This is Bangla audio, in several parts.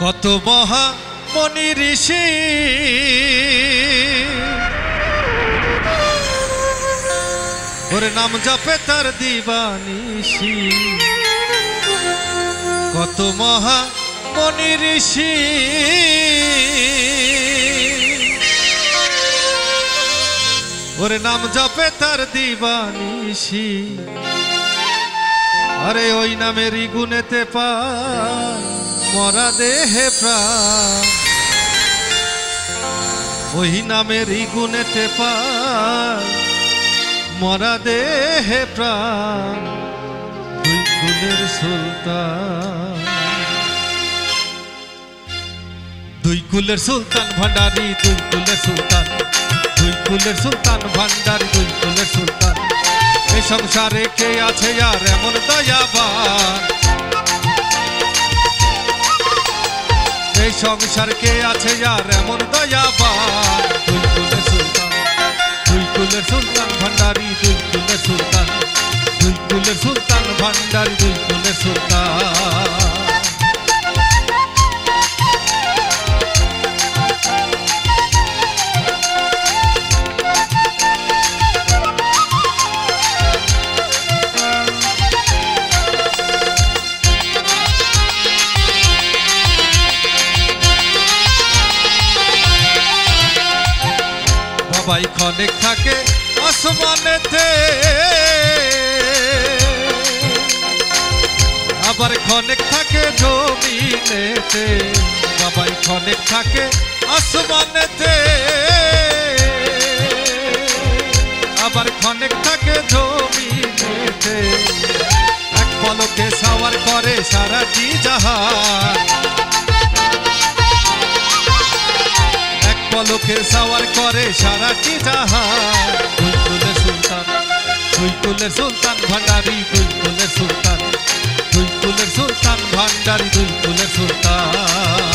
কত মহা মনি ঋষি ওর নাম জপে তার দিবানিশি। কত মহা মনি ঋষি ওর নাম জপে তার দিবানিশি। আরে ওই নামেরই গুণেতে পায় মরা দেহে প্রাণ, ওই নামেরই গুণেতে পায় মরা দেহে প্রাণ। দুই কুলের সুলতান, দুই কুলের সুলতান ভান্ডারি, দুই কুলের সুলতান, দুই কুলের সুলতান ভান্ডারি, দুই কুলের সুলতান। এই সংসারে কে আছে আর এমন দয়াবান, এই সংসার কে আছে আর এমন দয়াবান। দুই কুলের সুলতান, দুই কুলের সুলতান ভান্ডারি, দুই কুলের সুলতান, দুই কুলের সুলতান ভান্ডারি, দুই কুলের সুলতান। বাবাই ক্ষণেক থাকে আসমানেতে, আবার ক্ষণেক থাকে জমিনেতে। বাবাই ক্ষণেক থাকে আসমানেতে, আবার ক্ষণেক থাকে জমিনেতে। এক পলকে সাওয়ার করে সারাটি জাহান, পলকে সাওয়ার করে সারাটি জাহান। দুই কুলের সুলতান, দুই কুলের সুলতান ভান্ডারি, দুই কুলের সুলতান, দুই কুলের সুলতান ভান্ডারি, দুই কুলের সুলতান।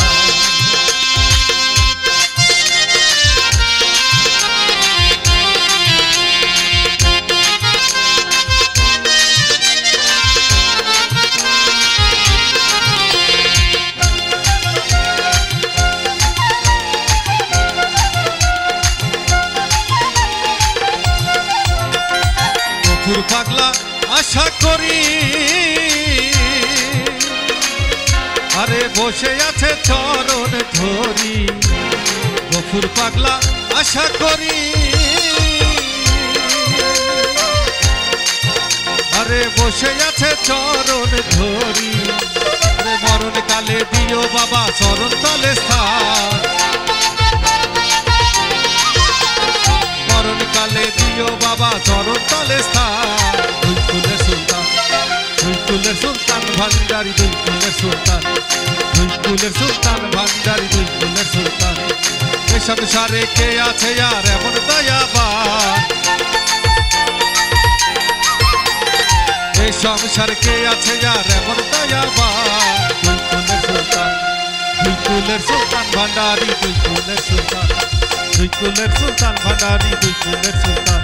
পাগলা আশা করি, আরে বসে আছে চরণ ধরি। গফুর পাগলা আশা করি, আরে বসে আছে চরণ ধরি। আরে মরণ কালে দিও বাবা চরণ তলে স্থান, মরণ কালে দিও বাবা চরণ তলে স্থান। দুই কুলের সুলতান, দুই কুলের সুলতান ভান্ডারি, দুই কুলের সুলতান, দুই কুলের সুলতান ভান্ডারি, দুই কুলের সুলতান। এ সংসারে কে আছে আর এমন দয়াবান, এই সংসার কে আছে আর এমন দয়াবান। দুই কুলের সুলতান, দুই কুলের সুলতান ভান্ডারি, দুই কুলের সুলতান, দুই কুলের সুলতান ভান্ডারি, দুই কুলের সুলতান,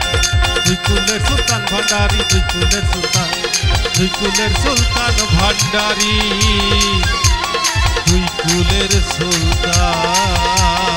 দুই কুলের সুলতান ভান্ডারি, দুই কুলের সুলতান, দুই কুলের সুলতান ভান্ডারি, দুই কুলের সুলতান।